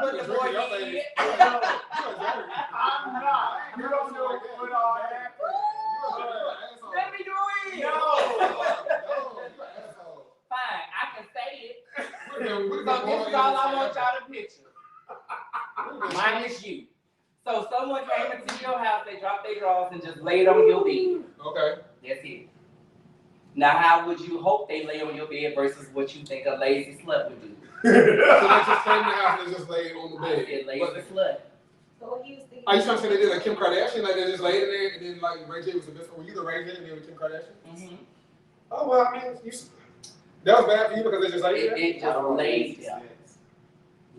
the boy did. I'm not. You don't know what all happened. Let me do it. No. Fine, I can say it. So this is all I want y'all to picture. Minus you. So someone came into your house, they dropped their drawers and just laid on your bed. Okay. That's it. Now, how would you hope they lay on your bed versus what you think a lazy slut would do? So they just came in the house and just laid on the I bed. said lazy slut. So what he was thinking. Are you trying to say they did like Kim Kardashian? Like they just laid in there and then like Ray J was the best one? Were you the Ray J and then with Kim Kardashian? Mm-hmm. Oh, well, I mean, that was bad for you because they just laid there? It just laid there.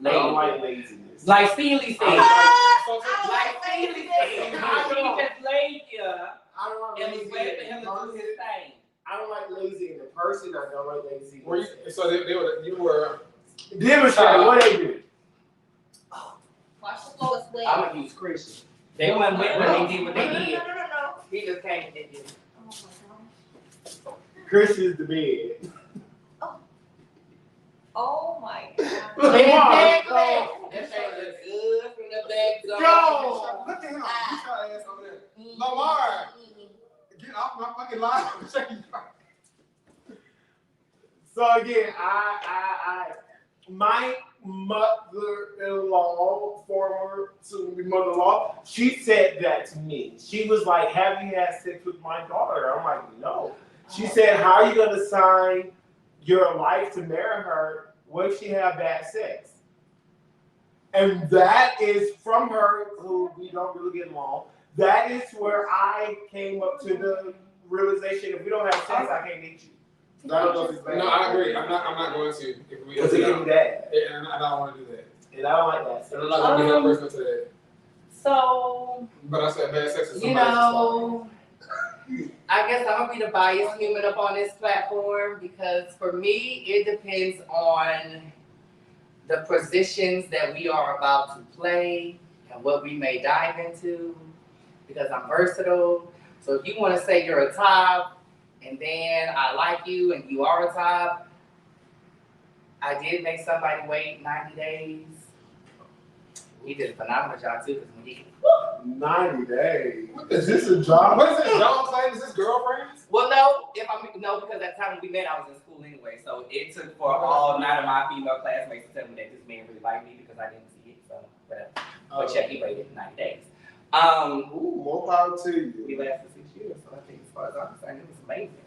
I don't like laziness. Like Steely said. I Like Steely said. He just laid there I don't like and was lazy waiting for in him to do person. his thing. I don't like lazy in the person. I don't like lazy. Were you, so you were demonstrate what they do. Watch the flow is wet. I'm gonna use Christian. They wasn't wet when they did what they did. No. He just came and did it. Oh my God. Chris is the bed. Oh my God. That thing looks good from the back. Yo! Look at him. Get your ass over there. Lamar, get off my fucking line. So again, my mother-in-law, former soon-to-be mother-in-law, she said that to me. She was like, "Have you had sex with my daughter?" I'm like, "No." She said, "How are you gonna sign your life to marry her? What if she have bad sex?" And that is from her, who we don't really get along. That is where I came up to the realization: if we don't have sex, I can't date you. I don't know if it's bad. No, I agree. I'm not going to. Because it can be bad. Yeah, and I don't want to do that. And I don't like that. And I'm not going to be that person to that. So, But I said bad sex is you know, I guess I'm gonna be the biased human up on this platform because for me, it depends on the positions that we are about to play and what we may dive into because I'm versatile. So if you want to say you're a top and then I like you and you are a top, I did make somebody wait 90 days. He did a phenomenal job too because when he 90 days. Is this a job? What is this? John claim is this girlfriends? Well, no, because at the time when we met, I was in school anyway. So it took for all 9 of my female classmates to tell me that this man really liked me because I didn't see it. So whatever. But yeah, he waited 90 days. Ooh, more power to you. He lasted 6 years, so I think as far as I'm concerned, it was amazing.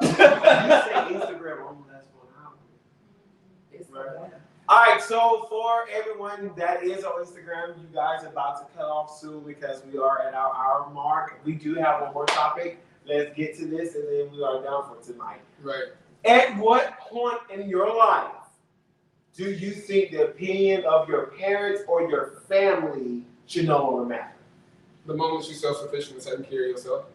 You say Instagram on S.4. It's Right. All right, so for everyone that is on Instagram, you guys are about to cut off soon because we are at our hour mark. We do have one more topic. Let's get to this, and then we are done for tonight. Right. At what point in your life do you think the opinion of your parents or your family should no longer matter? The moment you're self-sufficient and taking care of yourself.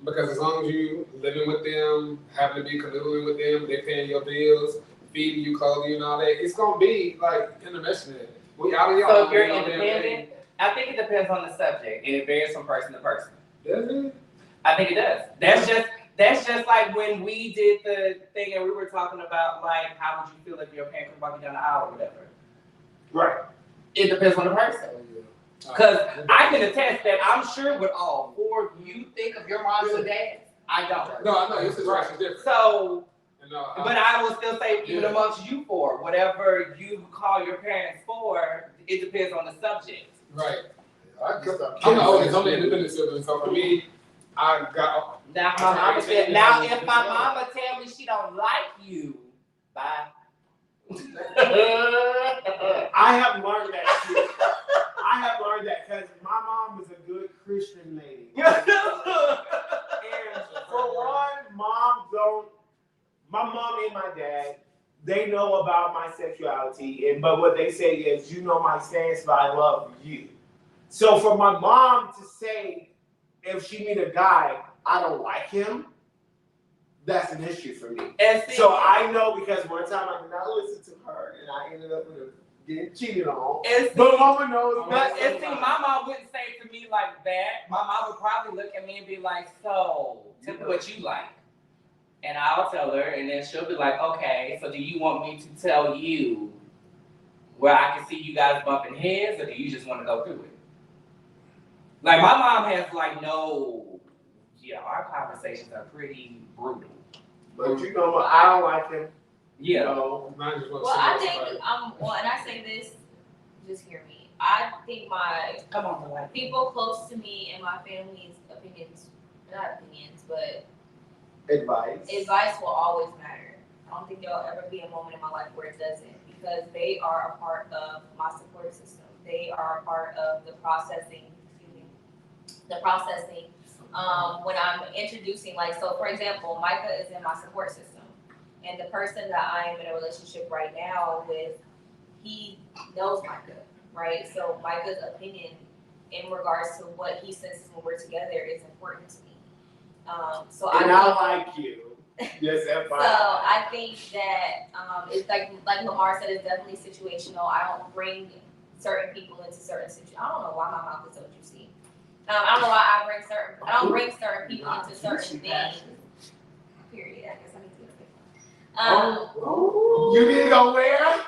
Because as long as you living with them, having to be conniving with them, they paying your bills, feeding you, clothing you, and all that, it's gonna be like intermeshing. We out of y'all. So if you're independent, I think it depends on the subject, and it varies from person to person. Does it? I think it does. That's just like when we did the thing and we were talking about like how would you feel if your parent could walk you down the aisle or whatever. Right. It depends on the person. Because I can attest that I'm sure with all 4 of you think of your moms and dads. I don't. No, I know your situation is different. So, No, but I will still say even amongst you 4, whatever you call your parents for, it depends on the subject. Right. I'm the oldest. I'm the independent sibling, so for me, I got. Now, if my mama tell me she don't like you, bye. I have learned that shit. I have learned that because my mom is a good Christian lady. And for one, my mom and my dad, they know about my sexuality, but what they say is, you know my stance, but I love you. So for my mom to say, if she meet a guy, I don't like him, that's an issue for me. So I know because one time I did not listen to her, and I ended up getting cheated on. But mama knows. But see, my mom wouldn't say it to me like that. My mom would probably look at me and be like, so, tell me what you like. And I'll tell her, and then she'll be like, okay, so do you want me to tell you where I can see you guys bumping heads, or do you just want to go through it? Like, my mom has like our conversations are pretty brutal. But you know what? I don't like him. Yeah. No. Well, I think and I say this, just hear me. I think people close to me and my family's not opinions, but advice will always matter. I don't think there'll ever be a moment in my life where it doesn't, because they are a part of my support system. They are a part of the processing. When I'm introducing, so for example, Micah is in my support system, and the person that I am in a relationship right now with, he knows Micah, right? So Micah's opinion in regards to what he senses when we're together is important to me. I like you. Yes, F5. So I think that it's like Lamar said, it's definitely situational. I don't bring certain people into certain situations. I don't know why my mouth is so juicy. I don't know why I don't bring certain people into certain things. Period. I guess I need to get a you need to go where?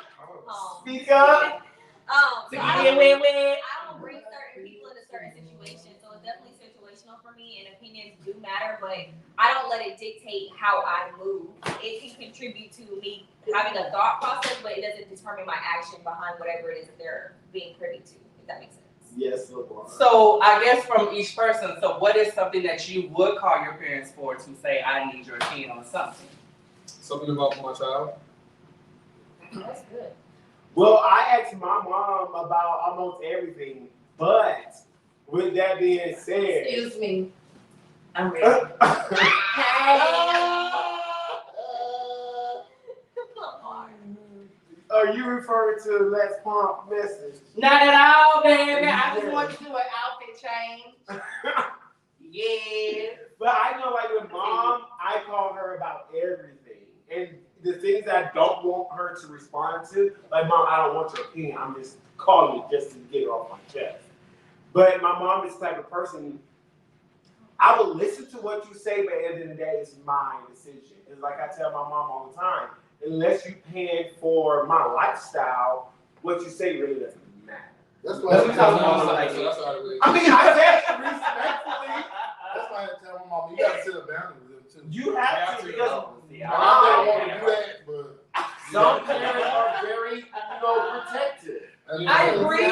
Speak up. So I don't bring certain people into certain situations, so it's definitely situational for me, and opinions do matter, but I don't let it dictate how I move. It can contribute to me having a thought process, but it doesn't determine my action behind whatever it is that they're being privy to, if that makes sense. Yes, LeBron. So I guess from each person, so what is something that you would call your parents for to say, I need your opinion on something? Something about my child. That's good. Well, I asked my mom about almost everything, but with that being said, Excuse me. I'm ready. Are you referring to Let's Pump message? Not at all, baby. I just want to do an outfit change. Yeah. But I know, with mom, I call her about everything. And the things I don't want her to respond to, Mom, I don't want your opinion. I'm just calling you just to get it off my chest. But my mom is the type of person, I will listen to what you say, but at the end of the day, it's my decision. It's like I tell my mom all the time, unless you paying for my lifestyle, what you say really doesn't matter. That's why I said respectfully. That's why I tell my mom, you gotta set a boundary with them too. You have to, because I don't want to do that, but some parents are very, protective. I agree,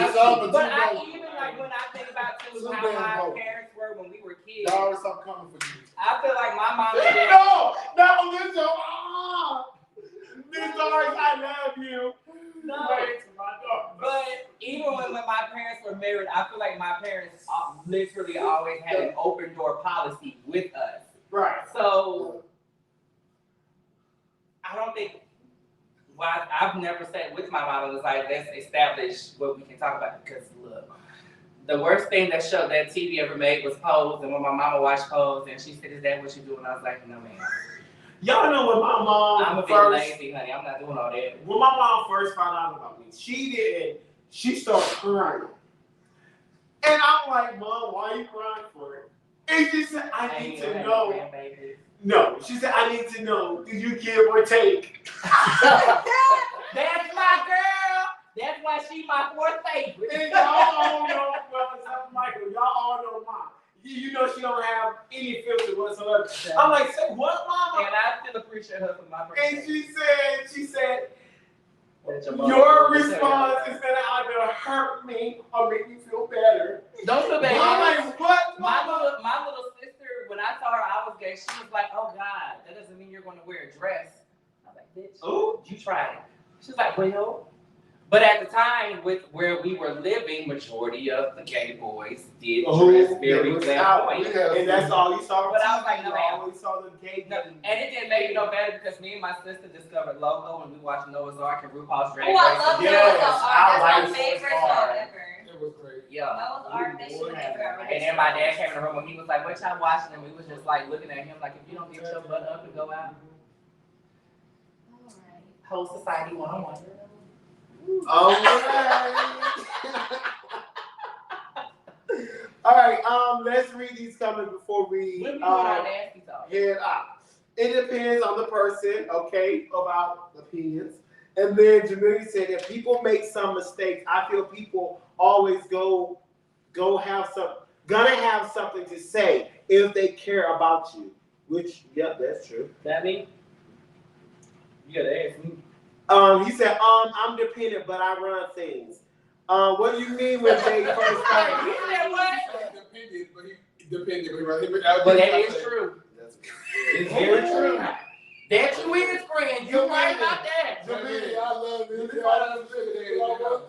but I even when I think about too how my parents were when we were kids. Y'all always stop coming for you. I feel like my mom and dad. No, not on this show. Miss Doris, I love you. No, but even when my parents were married, I feel like my parents literally always had an open door policy with us. Right. So I don't think. Well, I've never said with my mom, it was like, let's establish what we can talk about. Because look, the worst thing that TV ever made was Pose. And when my mama watched Pose, and she said, "Is that what you do?" And I was like, "No, ma'am." Y'all know when my mom I'm a bit lazy, honey. I'm not doing all that. When my mom first found out about me, she started crying. And I'm like, Mom, why are you crying for it? And she said, I need to know. No, she said, I need to know, do you give or take? That's my girl. That's why she my fourth favorite. And y'all all know, Michael, y'all all know Mom. You know she don't have any filter whatsoever. I'm like, say what, Mama? And I still appreciate her for my birthday. And she said, your response is gonna either hurt me or make me feel better. Don't feel bad. I'm like, what? My little sister, when I told her I was gay, she was like, "Oh God, that doesn't mean you're going to wear a dress." I was like, "Bitch, ooh, you tried it." She's like, well. But at the time, with where we were living, majority of the gay boys did dress very flamboyant. And that's all you saw. But I was like, no, you always saw the gay. No, and it didn't make it no better because me and my sister discovered Logo and we watched Noah's Ark and RuPaul's Drag Race. Oh, I love Noah's Ark. That's my favorite show ever. It was great. Yeah. Noah's Ark, that shit was ever. And then my dad came in the room and he was like, what y'all watching? And we was just like looking at him like, if you don't get your butt up and go out. Whole society 101. All right. All right. Let's read these comments before we head out. It depends on the person, okay, about opinions. And then Jamil said, if people make some mistakes, I feel people always gonna have something to say if they care about you. Which, yeah, that's true. That mean? You gotta ask me. He said, I'm dependent, but I run things. What do you mean when they first started? You said what? Dependent, but that is true. It's very true. That you is, friend. You right about that. Jamil, I love you. Let me find out some sugar daddy in the house.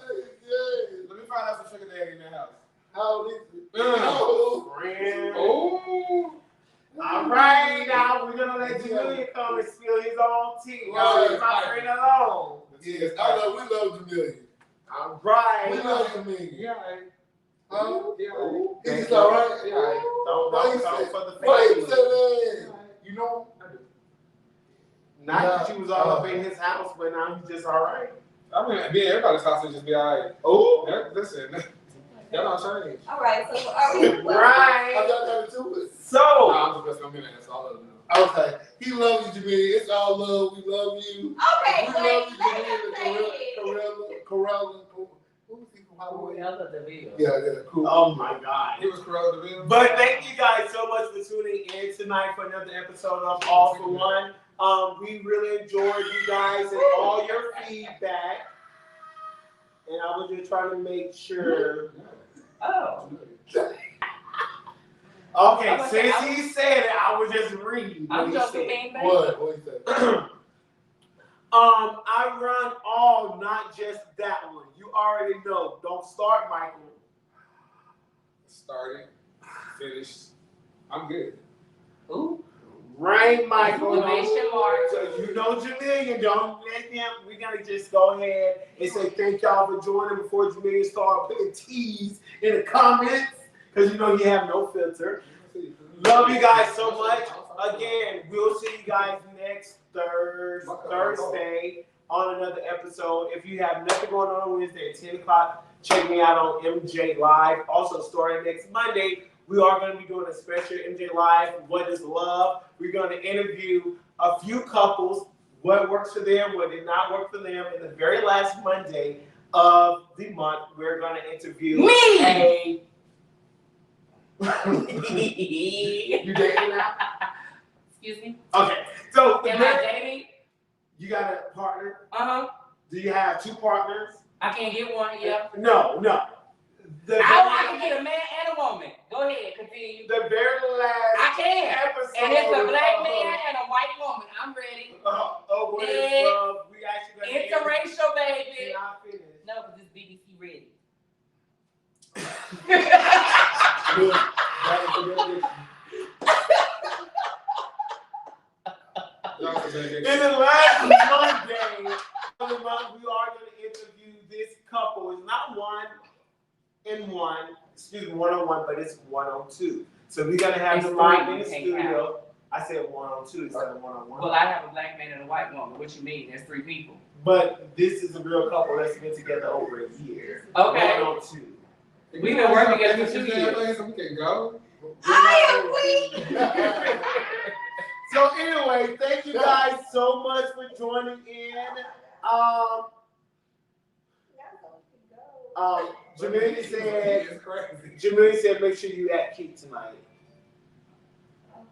Let me find out some sugar daddy in the house. How old is it? Oh. All right, now we're gonna let Julian come and spill his own tea. Leave my friend alone. Yes, we love Jamil. All right. We love Jamil. Yeah. He's all right. Yeah. Don't come for the Why you family. say that? You know? Not that you was all up in his house, but now you just all right. I mean, being everybody's house would just be all right. Oh. Listen, y'all not change. All right, so are we? Right. I got nothing to it. So. I'm just gonna be that's all of them. Okay. He loves you, Jamil. It's all love. We love you. Okay, We wait, love you, let him say Jamil. Corella. Who's he from Hollywood? Yeah, cool. Oh my God. He was Corella DeVille. But thank you guys so much for tuning in tonight for another episode of All for One. We really enjoyed you guys and all your feedback. And I was just trying to make sure. Oh. Okay, since he said it, I was just reading what I'm he just said. saying that. What he said? I run all, not just that one. You already know. Don't start, Michael. Started, finished. I'm good. Ooh. Right, Michael. So you know Jamilian, don't let him. We gotta just go ahead and say thank y'all for joining before Jamilian start putting T's in the comments. Because you know you have no filter. Love you guys so much. Again, we'll see you guys next Thursday on another episode. If you have nothing going on Wednesday at 10 o'clock, check me out on MJ Live. Also, starting next Monday, we are going to be doing a special MJ Live, What is Love? We're going to interview a few couples, what works for them, what did not work for them. And the very last Monday of the month, we're going to interview me. You dating now? Excuse me? Okay. So, am I dating? You got a partner? Uh-huh. Do you have two partners? I can't get one, yeah. No. I can get a man and a woman. Go ahead, continue. The very last I can. episode. And it's a black man and a white woman. I'm ready. What is love? We actually interracial, baby. No, because it's BBC ready. In the last Monday of the month, we are going to interview this couple. It's not 1-on-1, but it's 1-on-2. So we're going to have them live in the studio. I said 1-on-2 instead of 1-on-1. Well, I have a black man and a white woman. What you mean? There's 3 people. But this is a real couple that's been together over a year. Okay. 1-on-2. We've been working together for 2 years. We can go. I am weak. So anyway, thank you guys so much for joining in. Jamil said make sure you at Keith tonight.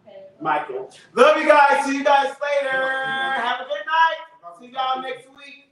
Okay. Michael. Love you guys. See you guys later. Have a good night. See y'all next week.